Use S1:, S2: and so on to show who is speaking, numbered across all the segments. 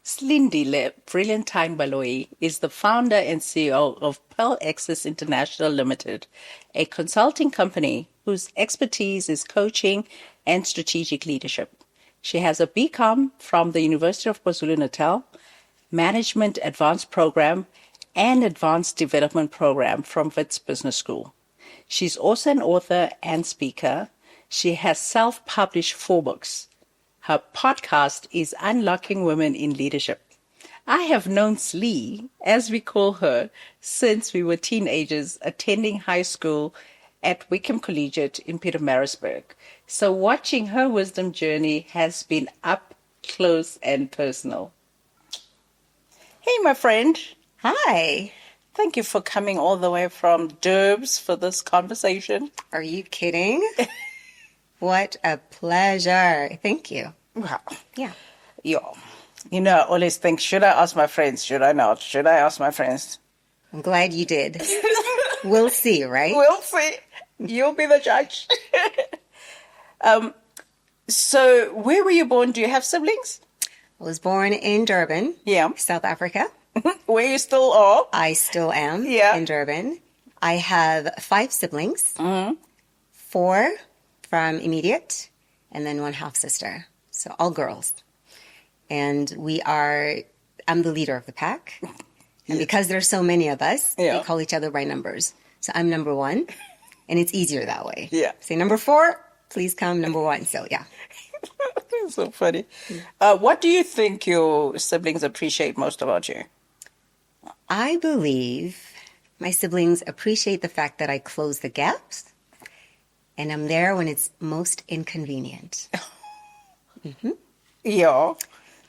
S1: Slindile Brilliantine Baloyi is the founder and CEO of Pearl Access International Limited, a consulting company whose expertise is coaching and strategic leadership. She has a BCom from the University of KwaZulu Natal, Management Advanced Program, and Advanced Development Program from Wits Business School. She's also an author and speaker. She has self-published 4 books. Her podcast is Unlocking Women in Leadership. I have known Slee, as we call her, since we were teenagers attending high school at Wykeham Collegiate in Pietermaritzburg. So watching her wisdom journey has been up close and personal. Hey, my friend.
S2: Hi.
S1: Thank you for coming all the way from Durbs for this conversation.
S2: Are you kidding? What a pleasure. Thank you.
S1: Wow.
S2: Yeah.
S1: Yo. You know, I always think, should I ask my friends? Should I not? Should I ask my friends?
S2: I'm glad you did. We'll see, right?
S1: We'll see. You'll be the judge. So where were you born? Do you have siblings?
S2: I was born in Durban, South Africa.
S1: Where you still are?
S2: I still am in Durban. I have 5 siblings, 4 from immediate, and then 1 half sister. So all girls. And I'm the leader of the pack. And because there's so many of us, we call each other by numbers. So I'm number 1, and it's easier that way.
S1: Yeah.
S2: Say number 4, please come number 1. So yeah.
S1: So funny. What do you think your siblings appreciate most about you?
S2: I believe my siblings appreciate the fact that I close the gaps and I'm there when it's most inconvenient.
S1: Yeah.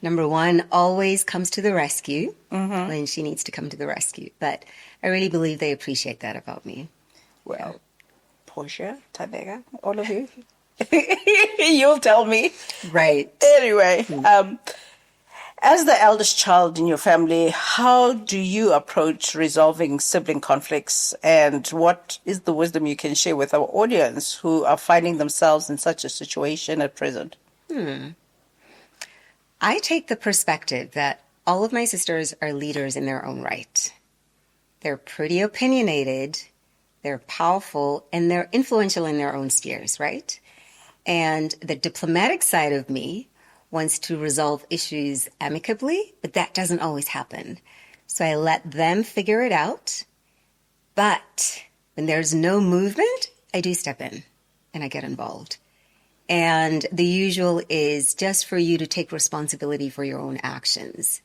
S2: Number 1 always comes to the rescue when she needs to come to the rescue. But I really believe they appreciate that about me.
S1: Well, Portia, Tabega, all of you. You'll tell me.
S2: Right.
S1: Anyway, as the eldest child in your family, how do you approach resolving sibling conflicts, and what is the wisdom you can share with our audience who are finding themselves in such a situation at present?
S2: I take the perspective that all of my sisters are leaders in their own right. They're pretty opinionated, they're powerful, and they're influential in their own spheres, right? And the diplomatic side of me wants to resolve issues amicably, but that doesn't always happen. So I let them figure it out. But when there's no movement, I do step in and I get involved. And the usual is just for you to take responsibility for your own actions.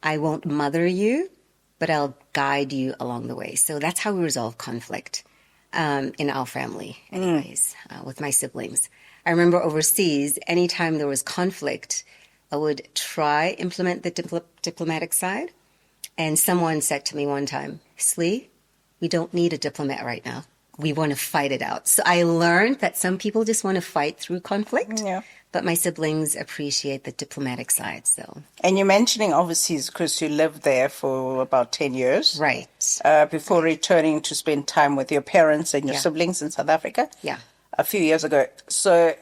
S2: I won't mother you, but I'll guide you along the way. So that's how we resolve conflict in our family, anyways, with my siblings. I remember overseas, anytime there was conflict, I would try implement the diplomatic side. And someone said to me one time, Slee, we don't need a diplomat right now. We want to fight it out. So I learned that some people just want to fight through conflict, but my siblings appreciate the diplomatic side. So,
S1: and you're mentioning overseas because you lived there for about 10 years.
S2: Right.
S1: Before returning to spend time with your parents and your siblings in South Africa.
S2: Yeah.
S1: A few years ago. So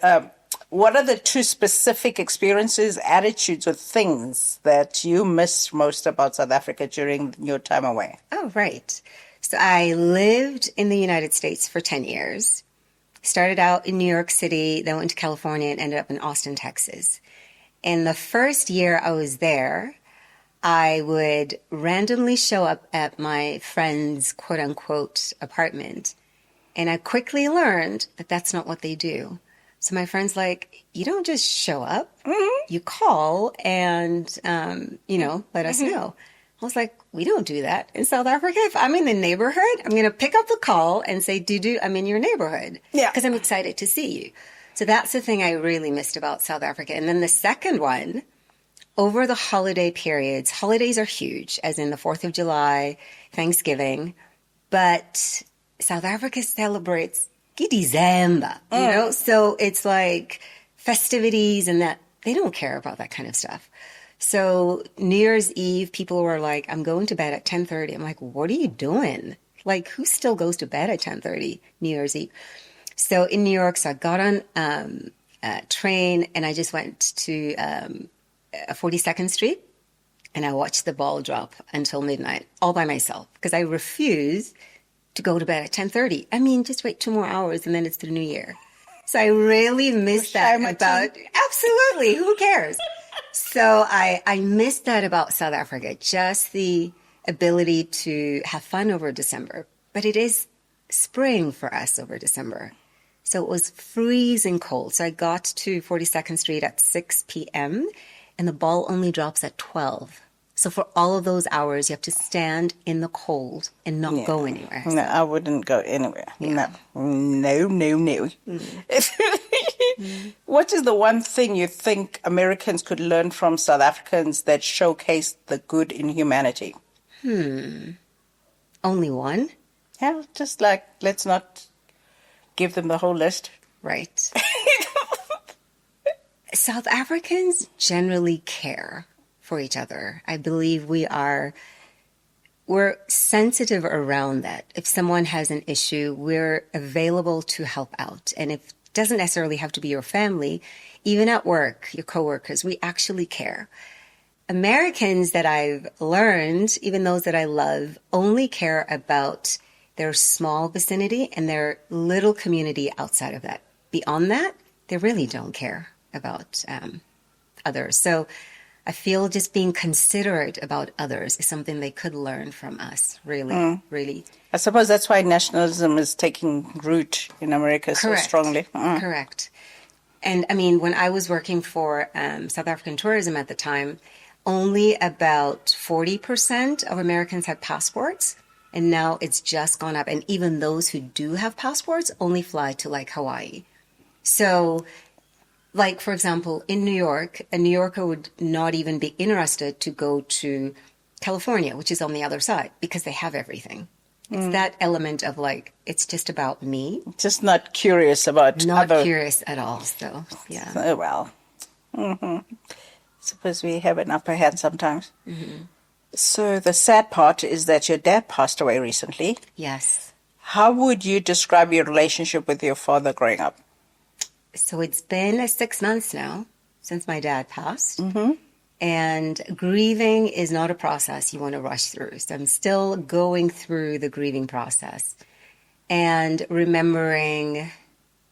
S1: what are the 2 specific experiences, attitudes, or things that you missed most about South Africa during your time away?
S2: Oh, right. So I lived in the United States for 10 years. Started out in New York City, then went to California and ended up in Austin, Texas. And the first year I was there, I would randomly show up at my friend's quote-unquote apartment. And I quickly learned that that's not what they do. So my friend's like, you don't just show up. You call and, let us know. I was like, we don't do that in South Africa. If I'm in the neighborhood, I'm going to pick up the call and say, I'm in your neighborhood. Yeah. Because I'm excited to see you. So that's the thing I really missed about South Africa. And then the second one, over the holiday periods, holidays are huge, as in the 4th of July, Thanksgiving. But South Africa celebrates December, so it's like festivities and that they don't care about that kind of stuff. So New Year's Eve, people were like, I'm going to bed at 10:30. I'm like, what are you doing? Like, who still goes to bed at 10:30 New Year's Eve? So in New York, so I got on a train and I just went to 42nd Street and I watched the ball drop until midnight all by myself because I refuse to go to bed at 10:30. I mean, just wait 2 more hours and then it's the new year. So I really miss that about, absolutely, who cares? So I miss that about South Africa, just the ability to have fun over December. But it is spring for us over December. So it was freezing cold. So I got to 42nd Street at 6 p.m. and the ball only drops at 12. So for all of those hours, you have to stand in the cold and not go anywhere.
S1: No, I wouldn't go anywhere. Yeah. No. What is the one thing you think Americans could learn from South Africans that showcase the good in humanity?
S2: Only one?
S1: Yeah, just like, let's not give them the whole list.
S2: Right. South Africans generally care for each other. I believe we're sensitive around that. If someone has an issue, we're available to help out. And it doesn't necessarily have to be your family, even at work, your coworkers, we actually care. Americans that I've learned, even those that I love, only care about their small vicinity and their little community outside of that. Beyond that, they really don't care about others. So I feel just being considerate about others is something they could learn from us, really.
S1: I suppose that's why nationalism is taking root in America so strongly.
S2: Correct. And I mean, when I was working for South African tourism at the time, only about 40% of Americans had passports. And now it's just gone up. And even those who do have passports only fly to like Hawaii. So like, for example, in New York, a New Yorker would not even be interested to go to California, which is on the other side, because they have everything. It's that element of like, it's just about me.
S1: Just not curious about
S2: curious at all, so, yeah.
S1: Oh, well. Suppose we have an upper hand sometimes. So the sad part is that your dad passed away recently.
S2: Yes.
S1: How would you describe your relationship with your father growing up?
S2: So it's been 6 months now since my dad passed. And grieving is not a process you want to rush through. So I'm still going through the grieving process and remembering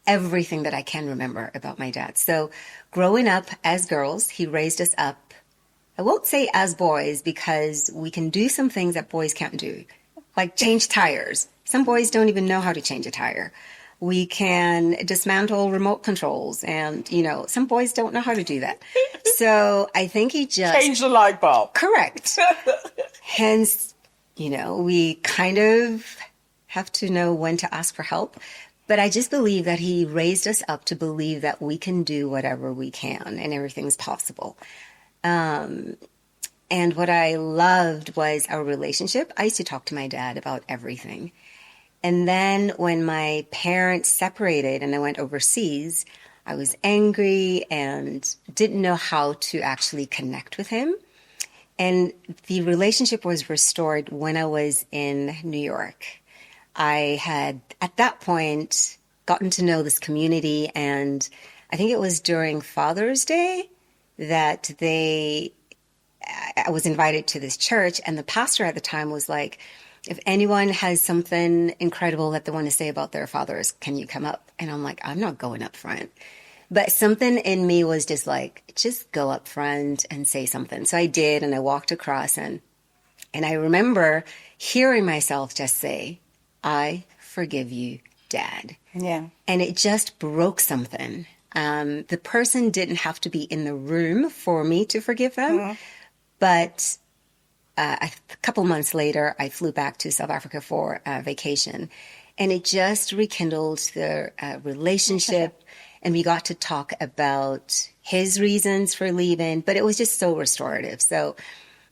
S2: everything that I can remember about my dad. So growing up as girls, he raised us up. I won't say as boys because we can do some things that boys can't do, like change tires. Some boys don't even know how to change a tire. We can dismantle remote controls and, some boys don't know how to do that. So I think he just...
S1: Change the light bulb.
S2: Correct. Hence, we kind of have to know when to ask for help. But I just believe that he raised us up to believe that we can do whatever we can and everything's possible. And what I loved was our relationship. I used to talk to my dad about everything. And then when my parents separated and I went overseas, I was angry and didn't know how to actually connect with him. And the relationship was restored when I was in New York. I had, at that point, gotten to know this community, and I think it was during Father's Day that I was invited to this church, and the pastor at the time was like, if anyone has something incredible that they want to say about their fathers, can you come up? And I'm like, I'm not going up front. But something in me was just like, just go up front and say something. So I did, and I walked across, and I remember hearing myself just say, I forgive you, Dad.
S1: Yeah.
S2: And it just broke something. The person didn't have to be in the room for me to forgive them. But a couple months later, I flew back to South Africa for vacation. And it just rekindled the relationship. And we got to talk about his reasons for leaving. But it was just so restorative. So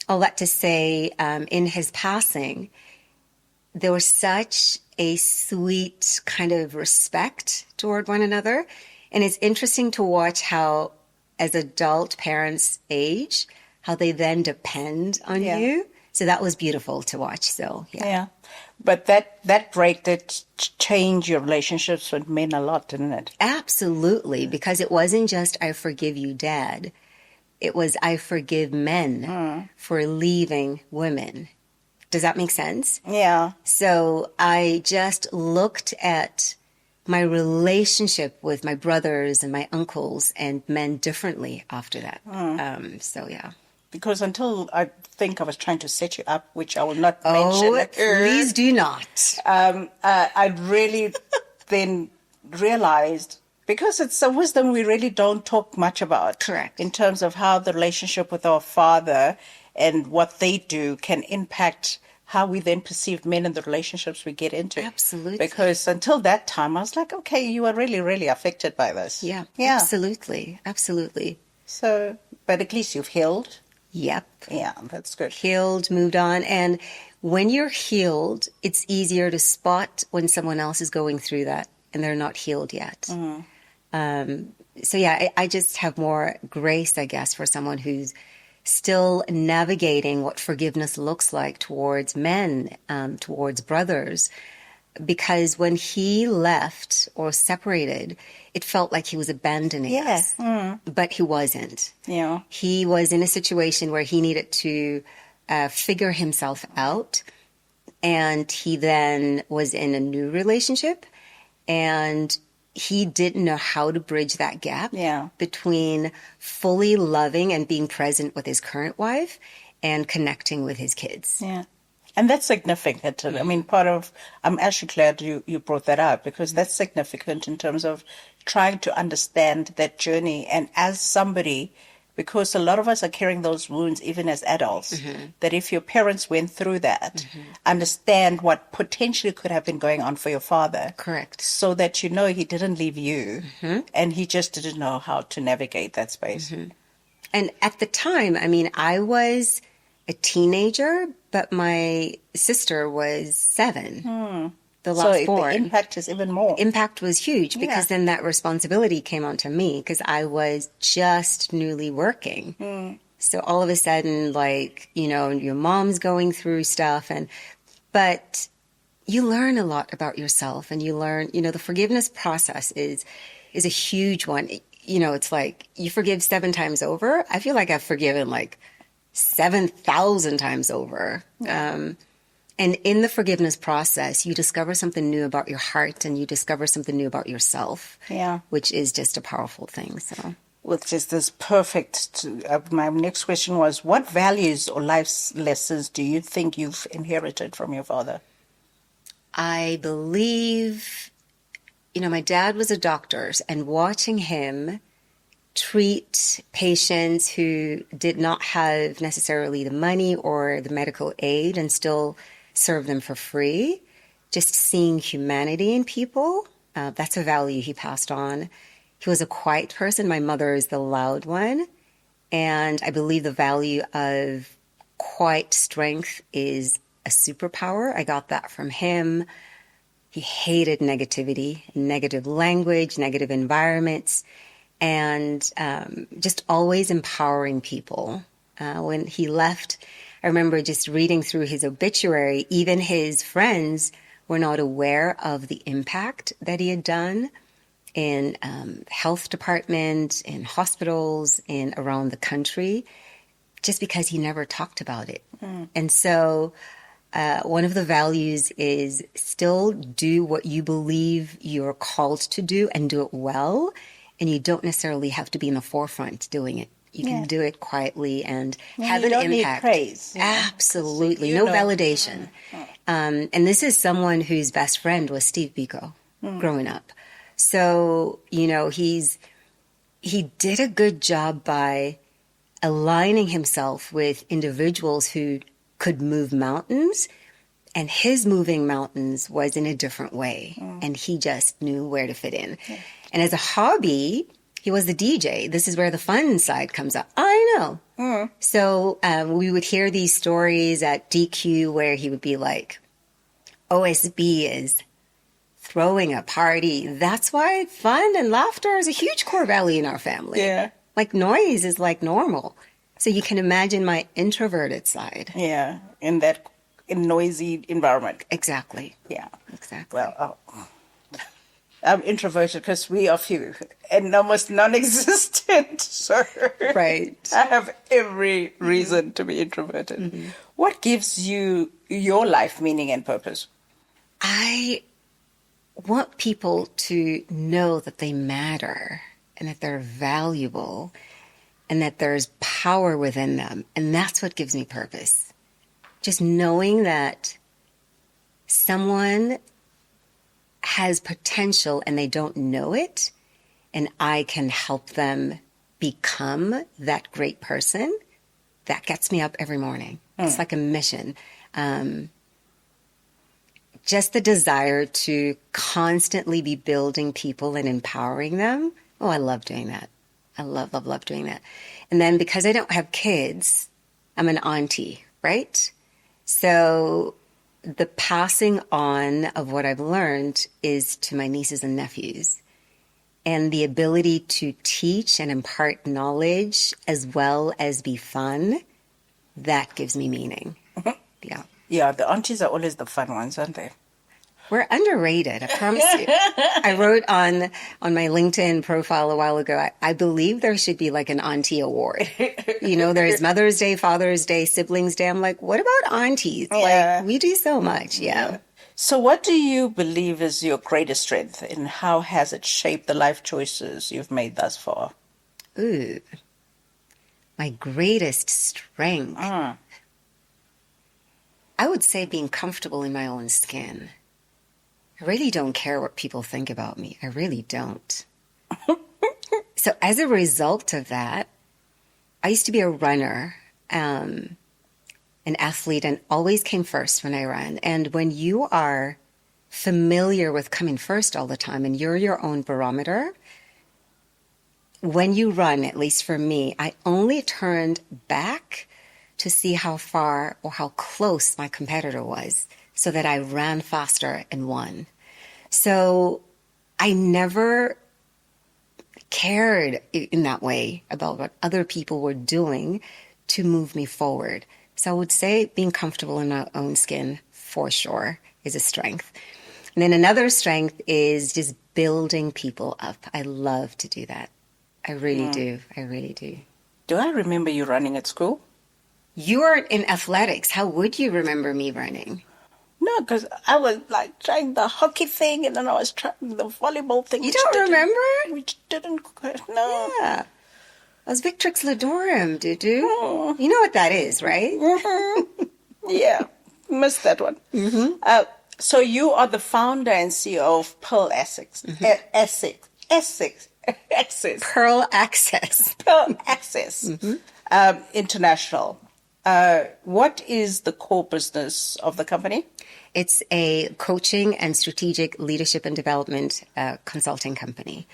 S2: all that to say, in his passing, there was such a sweet kind of respect toward one another. And it's interesting to watch how, as adult parents age, how they then depend on you So that was beautiful to watch. So, yeah.
S1: Yeah. But that break did change your relationships with men a lot, didn't it?
S2: Absolutely. Because it wasn't just, I forgive you, Dad. It was, I forgive men for leaving women. Does that make sense?
S1: Yeah.
S2: So I just looked at my relationship with my brothers and my uncles and men differently after that. So, yeah.
S1: Because until I think I was trying to set you up, which I will not mention.
S2: Oh, please do not.
S1: I really then realized, because it's a wisdom we really don't talk much about.
S2: Correct.
S1: In terms of how the relationship with our father and what they do can impact how we then perceive men and the relationships we get into.
S2: Absolutely.
S1: Because until that time, I was like, okay, you are really, really affected by this.
S2: Yeah.
S1: Yeah.
S2: Absolutely. Absolutely.
S1: So, but at least you've healed.
S2: Yep.
S1: Yeah, that's good.
S2: Healed, moved on. And when you're healed, it's easier to spot when someone else is going through that and they're not healed yet. So, yeah, I just have more grace, I guess, for someone who's still navigating what forgiveness looks like towards men, towards brothers. Because when he left or separated, it felt like he was abandoning us. But he wasn't.
S1: Yeah.
S2: He was in a situation where he needed to figure himself out. And he then was in a new relationship. And he didn't know how to bridge that gap between fully loving and being present with his current wife and connecting with his kids.
S1: Yeah. And that's significant. I mean, I'm actually glad you brought that up, because that's significant in terms of trying to understand that journey. And as somebody, because a lot of us are carrying those wounds even as adults, that if your parents went through that, understand what potentially could have been going on for your father.
S2: Correct.
S1: So that you know he didn't leave you and he just didn't know how to navigate that space.
S2: And at the time, I mean, I was a teenager, but my sister was 7, the last
S1: So
S2: born.
S1: the impact is even more.
S2: Impact was huge, because then that responsibility came onto me, because I was just newly working. So all of a sudden, like, you know, your mom's going through stuff, but you learn a lot about yourself, and you learn, you know, the forgiveness process is a huge one. You know, it's like you forgive 7 times over. I feel like I've forgiven like 7,000 times over. And in the forgiveness process, you discover something new about your heart, and you discover something new about yourself.
S1: Yeah.
S2: Which is just a powerful thing. So,
S1: Which is this perfect. My next question was, what values or life lessons do you think you've inherited from your father?
S2: I believe, you know, my dad was a doctor, and watching him treat patients who did not have necessarily the money or the medical aid and still serve them for free, just seeing humanity in people, that's a value he passed on. He was a quiet person. My mother is the loud one. And I believe the value of quiet strength is a superpower. I got that from him. He hated negativity, negative language, negative environments, and just always empowering people. When he left, I remember just reading through his obituary. Even his friends were not aware of the impact that he had done in health departments, in hospitals, in around the country, just because he never talked about it. And so one of the values is still do what you believe you're called to do, and do it well. And you don't necessarily have to be in the forefront doing it. You can do it quietly and have an impact.
S1: You don't need praise.
S2: Absolutely. No validation. And this is someone whose best friend was Steve Biko growing up. So, you know, he did a good job by aligning himself with individuals who could move mountains. And his moving mountains was in a different way. And he just knew where to fit in. And as a hobby, he was the DJ. This is where the fun side comes up. I know. So we would hear these stories at DQ where he would be like, OSB is throwing a party. That's why fun and laughter is a huge core value in our family.
S1: Yeah.
S2: Like noise is like normal. So you can imagine my introverted side.
S1: Yeah, in that noisy environment.
S2: Exactly.
S1: Yeah.
S2: Exactly.
S1: Well, I'm introverted because we are few and almost non-existent. So
S2: Right.
S1: I have every reason to be introverted. What gives you your life meaning and purpose?
S2: I want people to know that they matter and that they're valuable and that there's power within them. And that's what gives me purpose. Just knowing that someone has potential and they don't know it, and I can help them become that great person, that gets me up every morning. It's like a mission. Just the desire to constantly be building people and empowering them. Oh, I love doing that. I love, love, love doing that. And then because I don't have kids, I'm an auntie, right? So the passing on of what I've learned is to my nieces and nephews. And the ability to teach and impart knowledge as well as be fun, that gives me meaning. Yeah.
S1: Yeah, the aunties are always the fun ones, aren't they?
S2: We're underrated, I promise you. I wrote on my LinkedIn profile a while ago, I believe there should be like an auntie award. You know, there's Mother's Day, Father's Day, Siblings Day. I'm like, what about aunties?
S1: Yeah.
S2: Like, we do so much, yeah.
S1: So what do you believe is your greatest strength, and how has it shaped the life choices you've made thus far?
S2: Ooh, my greatest strength. I would say being comfortable in my own skin. I really don't care what people think about me. I really don't. So as a result of that, I used to be a runner, an athlete, and always came first when I ran. And when you are familiar with coming first all the time and you're your own barometer, when you run, at least for me, I only turned back to see how far or how close my competitor was so that I ran faster and won. So I never cared in that way about what other people were doing to move me forward. So I would say being comfortable in my own skin for sure is a strength. And then another strength is just building people up. I love to do that. I really do. I really do.
S1: Do I remember you running at school?
S2: You are in athletics. How would you remember me running?
S1: No, because I was like trying the hockey thing, and then I was trying the volleyball thing.
S2: You don't remember?
S1: Which didn't, no.
S2: Yeah. I was Victrix Ladorum, dude. You know what that is, right?
S1: Yeah, missed that one. So you are the founder and CEO of Pearl Essex.
S2: Pearl Access.
S1: Pearl Access International. What is the core business of the company?
S2: It's a coaching and strategic leadership and development consulting company.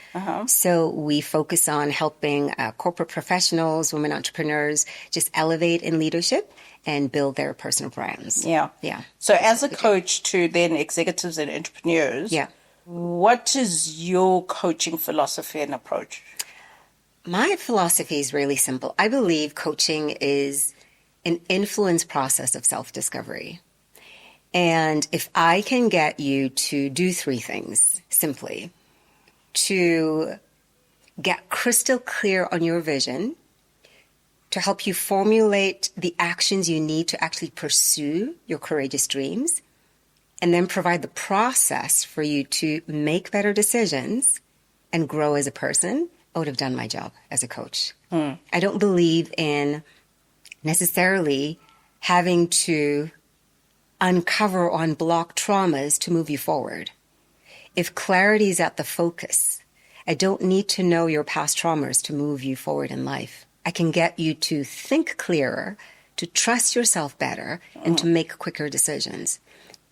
S2: So we focus on helping corporate professionals, women entrepreneurs, just elevate in leadership and build their personal brands.
S1: Yeah. So as a coach to then executives and entrepreneurs, what is your coaching philosophy and approach?
S2: My philosophy is really simple. I believe coaching is an influence process of self-discovery. And if I can get you to do three things simply, to get crystal clear on your vision, to help you formulate the actions you need to actually pursue your courageous dreams, and then provide the process for you to make better decisions and grow as a person, I would have done my job as a coach. I don't believe in necessarily having to uncover or unblock traumas to move you forward. If clarity is at the focus, I don't need to know your past traumas to move you forward in life. I can get you to think clearer, to trust yourself better, and to make quicker decisions.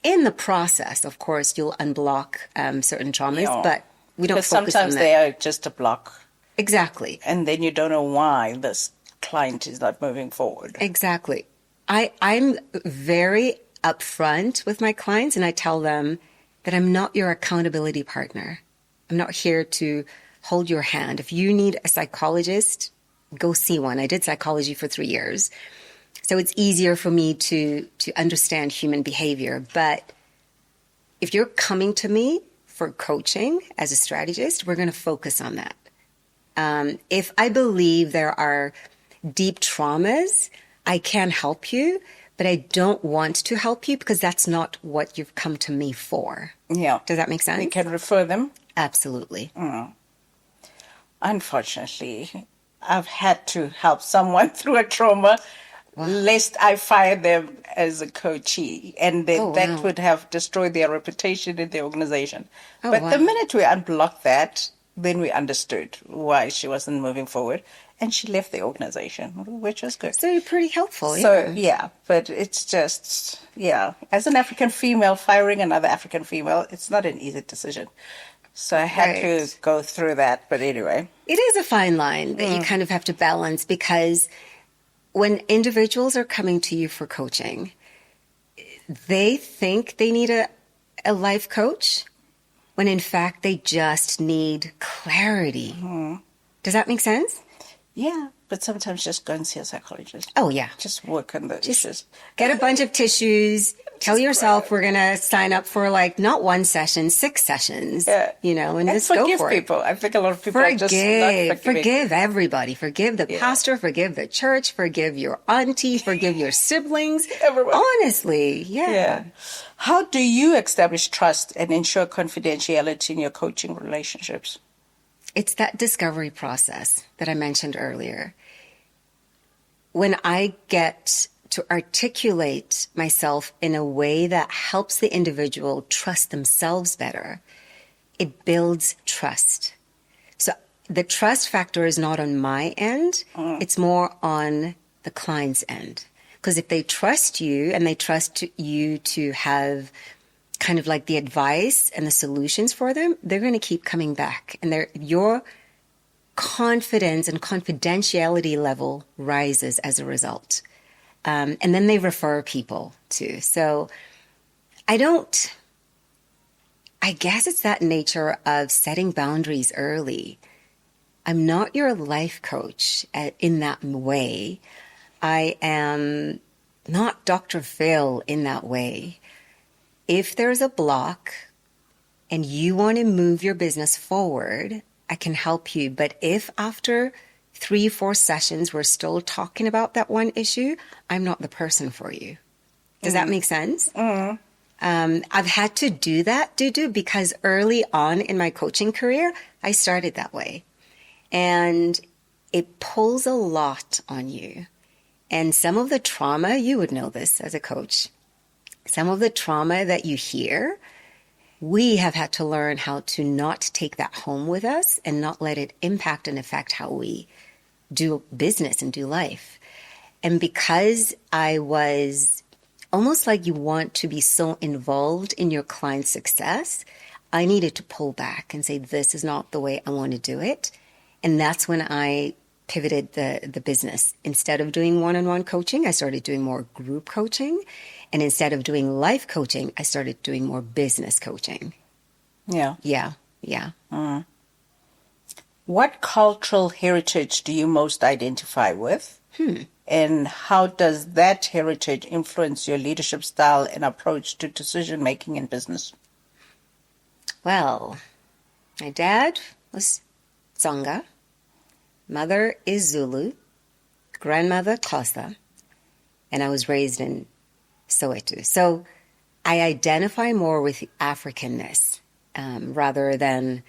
S2: In the process, of course, you'll unblock certain traumas, but we don't focus on that. Because
S1: sometimes they are just a block.
S2: Exactly.
S1: And then you don't know why this client is not moving forward.
S2: Exactly. I'm very upfront with my clients, and I tell them that I'm not your accountability partner. I'm not here to hold your hand. If you need a psychologist, go see one. I did psychology for 3 years. So it's easier for me to understand human behavior. But if you're coming to me for coaching as a strategist, we're going to focus on that. If I believe there are deep traumas, I can help you, but I don't want to help you because that's not what you've come to me for.
S1: Yeah.
S2: Does that make sense?
S1: We can refer them.
S2: Absolutely.
S1: Unfortunately, I've had to help someone through a trauma, lest I fire them as a coachee, and that would have destroyed their reputation in the organization. But the minute we unblocked that, then we understood why she wasn't moving forward, and she left the organization, which was good.
S2: So you're pretty helpful.
S1: So, but it's just, as an African female, firing another African female, it's not an easy decision. So I had to go through that, but anyway.
S2: It is a fine line that you kind of have to balance, because when individuals are coming to you for coaching, they think they need a life coach, when in fact they just need clarity. Does that make sense?
S1: Yeah, but sometimes just go and see a psychologist.
S2: Oh, yeah.
S1: Just work on the issues.
S2: Get a bunch of tissues. Tell yourself we're going to sign up for not 1 session, 6 sessions, and just go for it.
S1: Forgive people. I think a lot of people are just not forgiving.
S2: Forgive everybody. Forgive the pastor, forgive the church, forgive your auntie, forgive your siblings.
S1: Everyone.
S2: Honestly, yeah.
S1: How do you establish trust and ensure confidentiality in your coaching relationships?
S2: It's that discovery process that I mentioned earlier. When I get to articulate myself in a way that helps the individual trust themselves better, it builds trust. So the trust factor is not on my end, it's more on the client's end. Because if they trust you and they trust you to have kind of like the advice and the solutions for them, they're going to keep coming back. And your confidence and confidentiality level rises as a result. And then they refer people too. So I guess it's that nature of setting boundaries early. I'm not your life coach in that way. I am not Dr. Phil in that way. If there's a block and you want to move your business forward, I can help you. But if after 3-4 sessions we're still talking about that one issue, I'm not the person for you. Does that make sense? I've had to do that, because early on in my coaching career, I started that way. And it pulls a lot on you. And some of the trauma, you would know this as a coach, some of the trauma that you hear, we have had to learn how to not take that home with us and not let it impact and affect how we do business and do life. And because I was almost like you want to be so involved in your client's success, I needed to pull back and say, this is not the way I want to do it. And that's when I pivoted the business. Instead of doing one-on-one coaching, I started doing more group coaching. And instead of doing life coaching, I started doing more business coaching.
S1: Yeah.
S3: What cultural heritage do you most identify with? And how does that heritage influence your leadership style and approach to decision-making in business?
S2: Well, my dad was Tsonga. Mother is Zulu. Grandmother Xhosa. And I was raised in Soweto. So I identify more with Africanness rather than,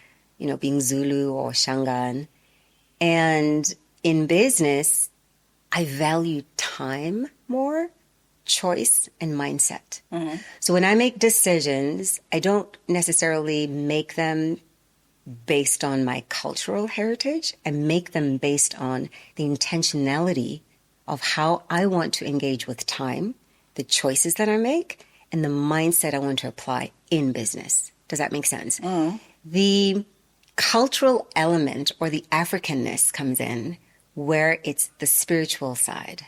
S2: being Zulu or Shangaan. And in business, I value time more, choice, and mindset. So when I make decisions, I don't necessarily make them based on my cultural heritage. I make them based on the intentionality of how I want to engage with time, the choices that I make, and the mindset I want to apply in business. Does that make sense? The cultural element or the Africanness comes in where it's the spiritual side.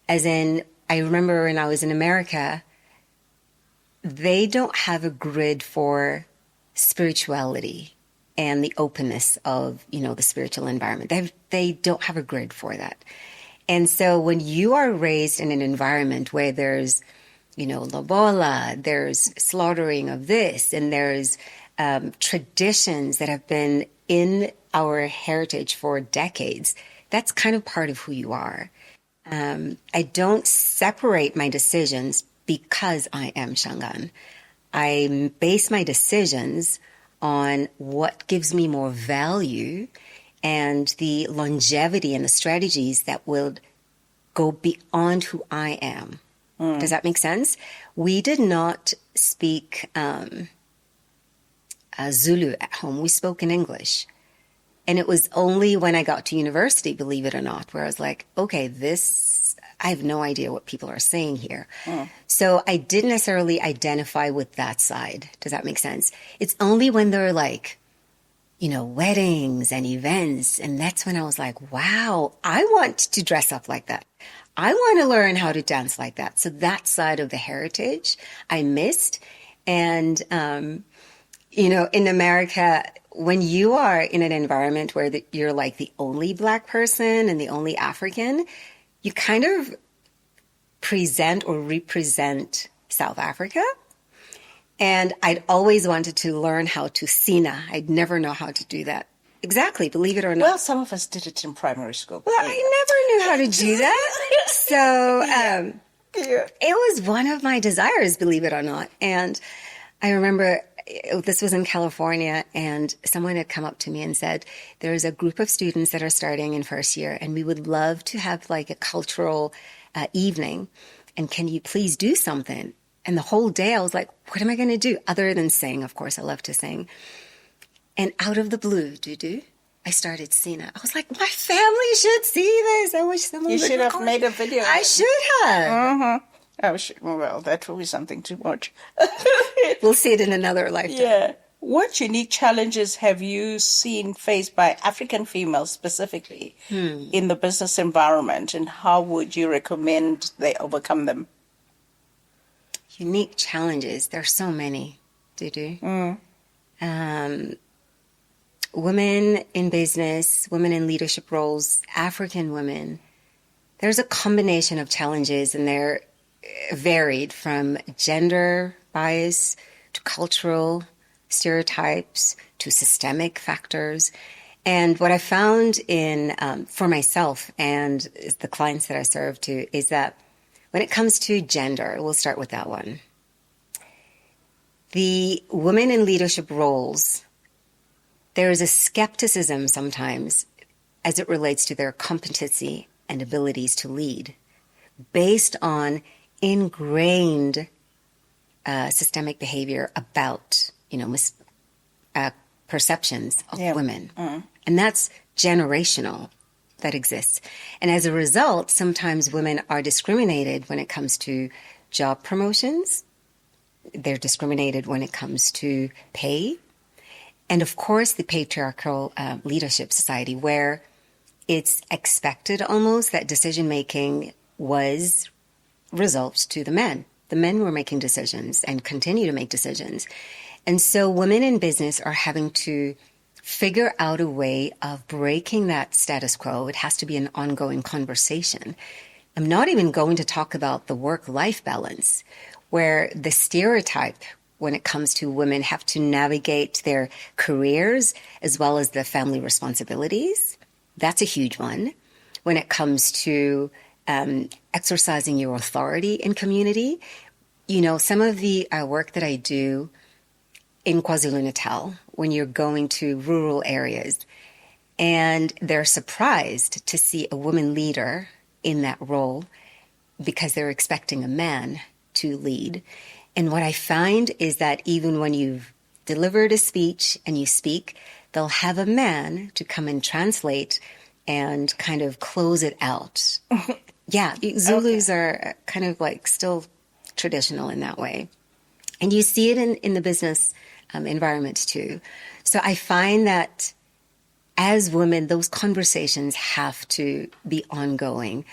S2: As in, I remember when I was in America, they don't have a grid for spirituality and the openness of, the spiritual environment. They don't have a grid for that. And so when you are raised in an environment where there's, lobola, there's slaughtering of this, and there's traditions that have been in our heritage for decades, that's kind of part of who you are. I don't separate my decisions because I am Shangaan. I base my decisions on what gives me more value and the longevity and the strategies that will go beyond who I am. Does that make sense? We did not speak Zulu at home. We spoke in English. And it was only when I got to university, believe it or not, where I was like, okay, I have no idea what people are saying here. So I didn't necessarily identify with that side. Does that make sense? It's only when there are weddings and events. And that's when I was like, wow, I want to dress up like that. I want to learn how to dance like that. So that side of the heritage I missed. And, in America, when you are in an environment where you're like the only Black person and the only African, you kind of present or represent South Africa. And I'd always wanted to learn how to sina. I'd never know how to do that. Exactly, believe it or not.
S3: Well, some of us did it in primary school.
S2: Well, I never knew how to do that. So it was one of my desires, believe it or not. And I remember this was in California, and someone had come up to me and said, there's a group of students that are starting in first year, and we would love to have like a cultural evening. And can you please do something? And the whole day I was like, what am I going to do? Other than sing, of course, I love to sing. And out of the blue, I started seeing it. I was like, my family should see this. I wish someone would.
S3: You should have made a video.
S2: I should have.
S3: Well, that will be something to watch.
S2: We'll see it in another lifetime.
S3: Yeah. What unique challenges have you seen faced by African females specifically in the business environment, and how would you recommend they overcome them?
S2: Unique challenges. There's so many, Women in business, women in leadership roles, African women, there's a combination of challenges, and they're varied from gender bias to cultural stereotypes to systemic factors. And what I found for myself and the clients that I serve to is that when it comes to gender, we'll start with that one. The women in leadership roles, there is a skepticism sometimes as it relates to their competency and abilities to lead based on ingrained systemic behavior about, perceptions of women. And that's generational, that exists. And as a result, sometimes women are discriminated when it comes to job promotions. They're discriminated when it comes to pay. And of course, the patriarchal leadership society, where it's expected almost that decision-making was resolved to the men. The men were making decisions and continue to make decisions. And so women in business are having to figure out a way of breaking that status quo. It has to be an ongoing conversation. I'm not even going to talk about the work-life balance, where the stereotype when it comes to women have to navigate their careers as well as the family responsibilities. That's a huge one. When it comes to exercising your authority in community, some of the work that I do in KwaZulu Natal, when you're going to rural areas, and they're surprised to see a woman leader in that role because they're expecting a man to lead. And what I find is that even when you've delivered a speech and you speak, they'll have a man to come and translate and kind of close it out. Yeah, Zulus are kind of like still traditional in that way. And you see it in the business environment too. So I find that as women, those conversations have to be ongoing.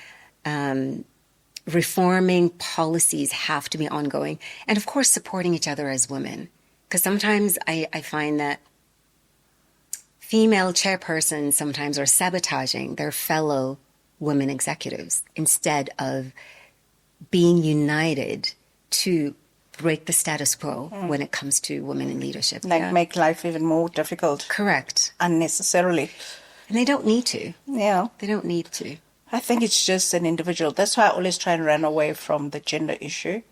S2: Reforming policies have to be ongoing. And of course, supporting each other as women. Because sometimes I find that female chairpersons sometimes are sabotaging their fellow women executives instead of being united to break the status quo when it comes to women in leadership.
S3: Like make life even more difficult.
S2: Correct.
S3: Unnecessarily.
S2: And they don't need to.
S3: Yeah.
S2: They don't need to.
S3: I think it's just an individual. That's why I always try and run away from the gender issue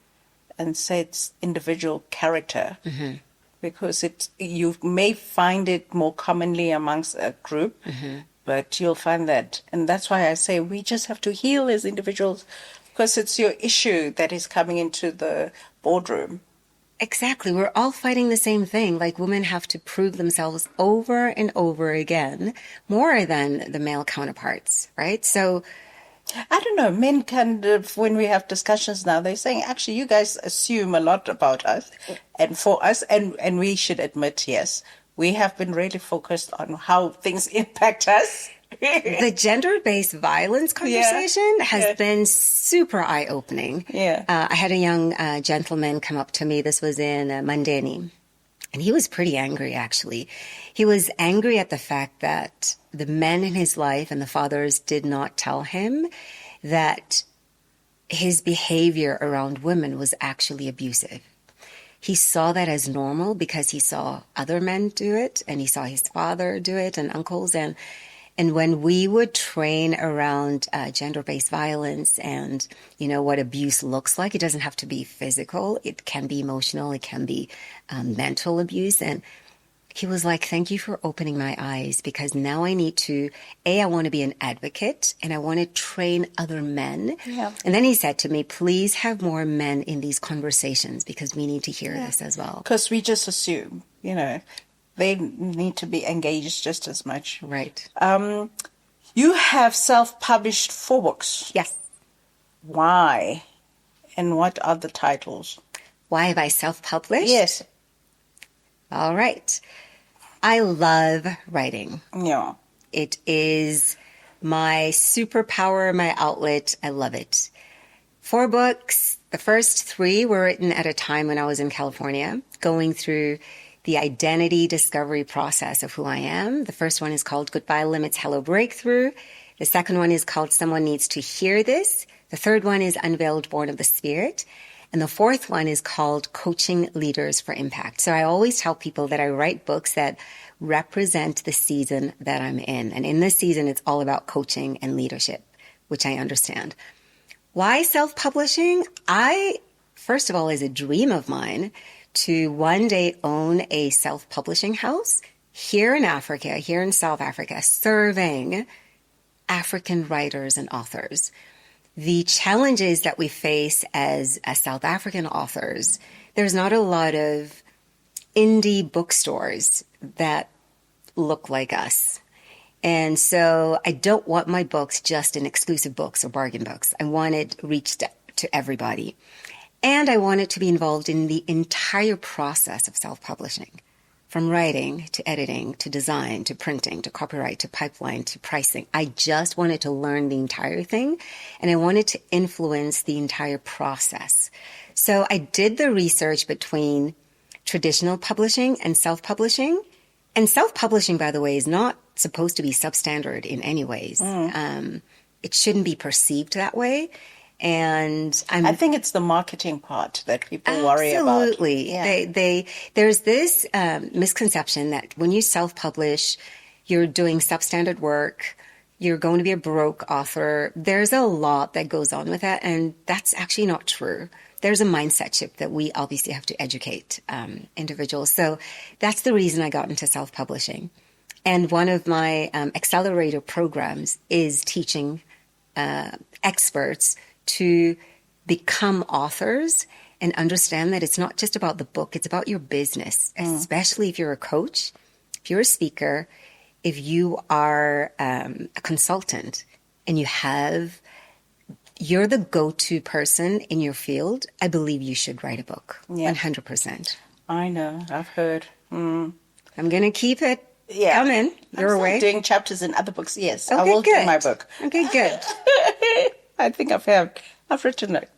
S3: and say it's individual character.
S2: Mm-hmm.
S3: Because you may find it more commonly amongst a group, but you'll find that. And that's why I say we just have to heal as individuals, because it's your issue that is coming into the boardroom.
S2: Exactly. We're all fighting the same thing. Like, women have to prove themselves over and over again, more than the male counterparts, right? So
S3: I don't know, men kind of, when we have discussions now, they're saying, actually, you guys assume a lot about us and for us, and we should admit, yes, we have been really focused on how things impact us.
S2: the gender-based violence conversation has been super eye-opening.
S3: Yeah.
S2: I had a young gentleman come up to me. This was in Mandeni. And he was pretty angry, actually. He was angry at the fact that the men in his life and the fathers did not tell him that his behavior around women was actually abusive. He saw that as normal because he saw other men do it, and he saw his father do it, and uncles. And when we would train around gender-based violence and, you know, what abuse looks like, it doesn't have to be physical. It can be emotional. It can be mental abuse. And he was like, thank you for opening my eyes, because now I need to, I want to be an advocate, and I want to train other men.
S3: Yeah.
S2: And then he said to me, please have more men in these conversations, because we need to hear this as well.
S3: Because we just assume, you know, they need to be engaged just as much.
S2: Right.
S3: You have self-published 4 books.
S2: Yes.
S3: Why? And what are the titles?
S2: Why have I self-published?
S3: Yes.
S2: All right. I love writing.
S3: Yeah.
S2: It is my superpower, my outlet. I love it. 4 books. The first 3 were written at a time when I was in California, going through the identity discovery process of who I am. The first one is called Goodbye Limits, Hello Breakthrough. The second one is called Someone Needs to Hear This. The third one is Unveiled, Born of the Spirit. And the fourth one is called Coaching Leaders for Impact. So I always tell people that I write books that represent the season that I'm in. And in this season, it's all about coaching and leadership, which I understand. Why self-publishing? First of all, is a dream of mine to one day own a self-publishing house here in Africa, here in South Africa, serving African writers and authors. The challenges that we face as South African authors, there's not a lot of indie bookstores that look like us. And so I don't want my books just in exclusive books or bargain books. I want it reached to everybody. And I want it to be involved in the entire process of self-publishing, from writing to editing to design to printing to copyright to pipeline to pricing. I just wanted to learn the entire thing, and I wanted to influence the entire process. So I did the research between traditional publishing and self-publishing. And self-publishing, by the way, is not supposed to be substandard in any ways. It shouldn't be perceived that way. And I
S3: think it's the marketing part that people worry about.
S2: Absolutely. Yeah. There's this misconception that when you self-publish, you're doing substandard work, you're going to be a broke author. There's a lot that goes on with that, and that's actually not true. There's a mindset shift that we obviously have to educate individuals. So that's the reason I got into self-publishing. And one of my accelerator programs is teaching experts to become authors and understand that it's not just about the book, it's about your business, especially if you're a coach, if you're a speaker, if you are a consultant and you're the go-to person in your field. I believe you should write a book. 100%.
S3: I know. I've heard.
S2: I'm going to keep it coming your way.
S3: Doing chapters in other books. Yes,
S2: okay,
S3: I will
S2: good.
S3: do my book.
S2: Okay, good.
S3: I think I've written like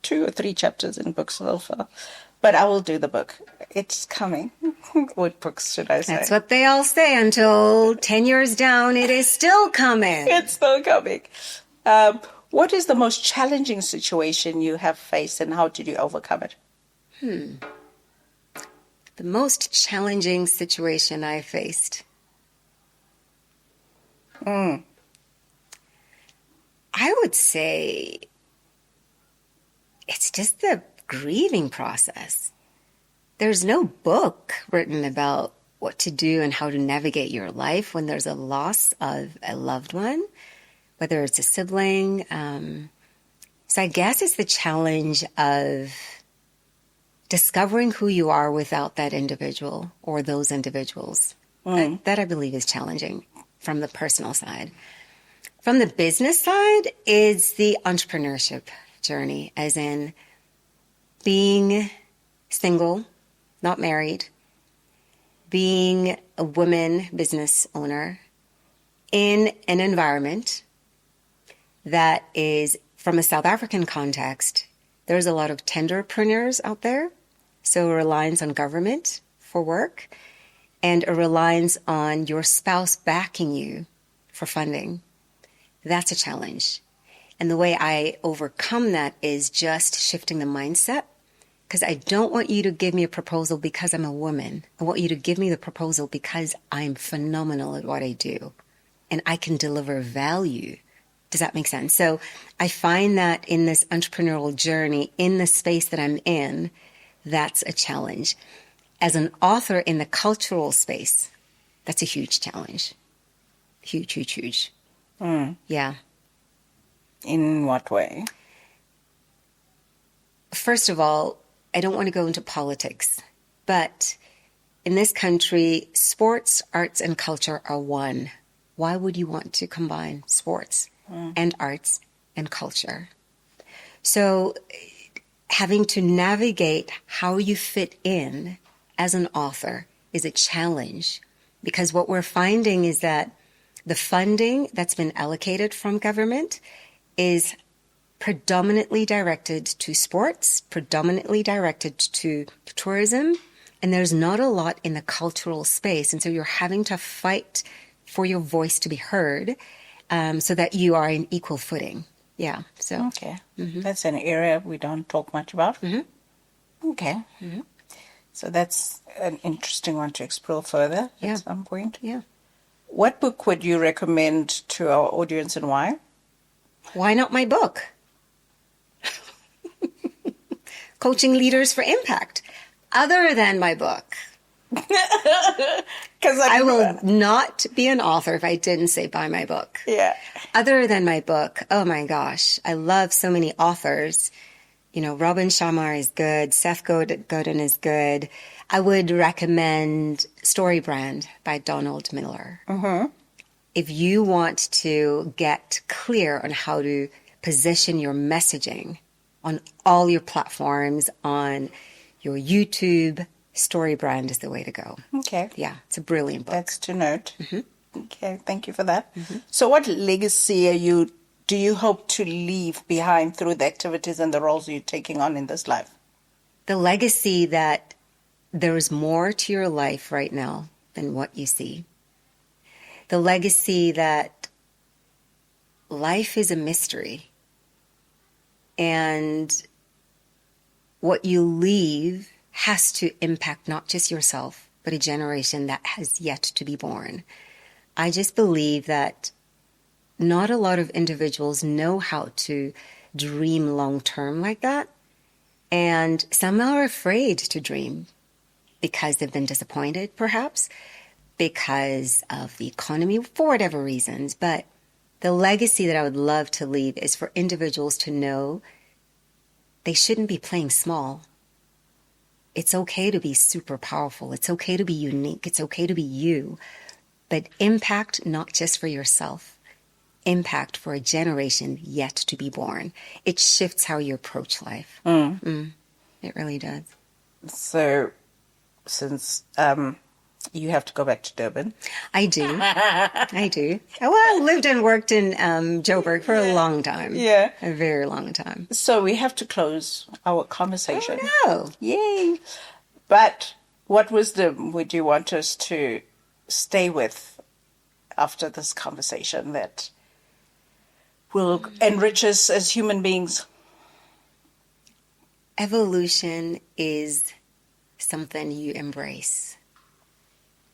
S3: 2 or 3 chapters in books so far. But I will do the book. It's coming. What books should I say?
S2: That's what they all say until 10 years down, it is still coming.
S3: It's still coming. What is the most challenging situation you have faced and how did you overcome it?
S2: The most challenging situation I faced. I would say it's just the grieving process. There's no book written about what to do and how to navigate your life when there's a loss of a loved one, whether it's a sibling. So I guess it's the challenge of discovering who you are without that individual or those individuals. That I believe is challenging from the personal side. From the business side is the entrepreneurship journey, as in being single, not married, being a woman business owner in an environment that is, from a South African context, there's a lot of tenderpreneurs out there. So a reliance on government for work and a reliance on your spouse backing you for funding. That's a challenge. And the way I overcome that is just shifting the mindset, because I don't want you to give me a proposal because I'm a woman. I want you to give me the proposal because I'm phenomenal at what I do and I can deliver value. Does that make sense? So I find that in this entrepreneurial journey, in the space that I'm in, that's a challenge. As an author in the cultural space, that's a huge challenge. Huge, huge, huge. Yeah.
S3: In what way?
S2: First of all, I don't want to go into politics, but in this country, sports, arts, and culture are one. Why would you want to combine sports and arts and culture? So having to navigate how you fit in as an author is a challenge, because what we're finding is that the funding that's been allocated from government is predominantly directed to sports, predominantly directed to tourism, and there's not a lot in the cultural space. And so you're having to fight for your voice to be heard so that you are in equal footing. Yeah. So
S3: okay. That's an area we don't talk much about. Okay. So that's an interesting one to explore further at some point.
S2: Yeah.
S3: What book would you recommend to our audience and why?
S2: Why not my book? Coaching Leaders for Impact. Other than my book. Because I will not be an author if I didn't say buy my book.
S3: Yeah.
S2: Other than my book, oh my gosh, I love so many authors. You know, Robin Sharma is good. Seth Godin is good. I would recommend Story Brand by Donald Miller. If you want to get clear on how to position your messaging on all your platforms, on your YouTube, Story Brand is the way to go.
S3: Okay.
S2: Yeah, it's a brilliant book.
S3: That's to note. Okay, thank you for that. So what legacy do you hope to leave behind through the activities and the roles you're taking on in this life?
S2: The legacy that there is more to your life right now than what you see. The legacy that life is a mystery. And what you leave has to impact not just yourself, but a generation that has yet to be born. I just believe that not a lot of individuals know how to dream long term like that. And some are afraid to dream because they've been disappointed, perhaps, because of the economy, for whatever reasons. But the legacy that I would love to leave is for individuals to know they shouldn't be playing small. It's okay to be super powerful. It's okay to be unique. It's okay to be you. But impact not just for yourself, impact for a generation yet to be born. It shifts how you approach life. It really does.
S3: So since You have to go back to Durban.
S2: I do. I do. Well, I lived and worked in Joburg for a long time.
S3: Yeah.
S2: A very long time.
S3: So we have to close our conversation.
S2: Oh, no.
S3: Yay. But what wisdom would you want us to stay with after this conversation that will enrich us as human beings?
S2: Evolution is something you embrace.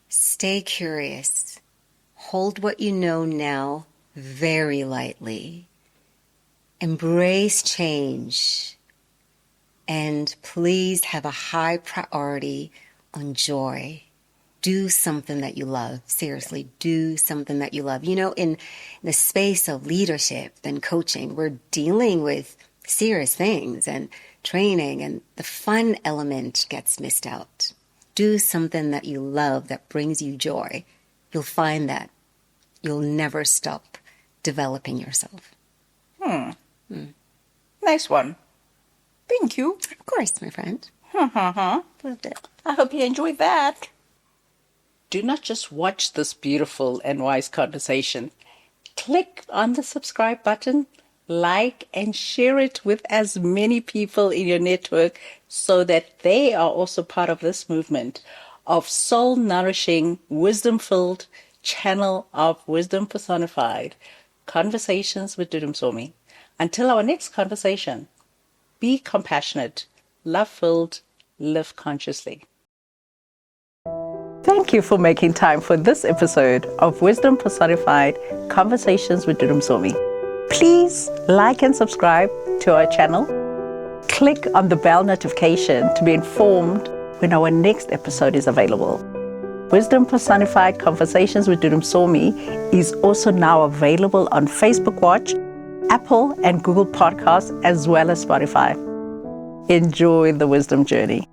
S2: Stay curious. Hold what you know now very lightly. Embrace change. And please have a high priority on joy. Do something that you love. Seriously, do something that you love. You know, in the space of leadership and coaching, we're dealing with serious things and training, and the fun element gets missed out. Do something that you love that brings you joy. You'll find that you'll never stop developing yourself.
S3: Nice one. Thank you.
S2: Of course, my friend.
S3: Loved it. I hope you enjoyed that. Do not just watch this beautiful and wise conversation. Click on the subscribe button, like and share it with as many people in your network so that they are also part of this movement of soul-nourishing, wisdom-filled channel of wisdom personified. Conversations with Dudumsomi. Until our next conversation, be compassionate, love-filled, live consciously. Thank you for making time for this episode of Wisdom Personified Conversations with Dudumsomi. Please like and subscribe to our channel. Click on the bell notification to be informed when our next episode is available. Wisdom Personified Conversations with Dudumsomi is also now available on Facebook Watch, Apple and Google Podcasts, as well as Spotify. Enjoy the wisdom journey.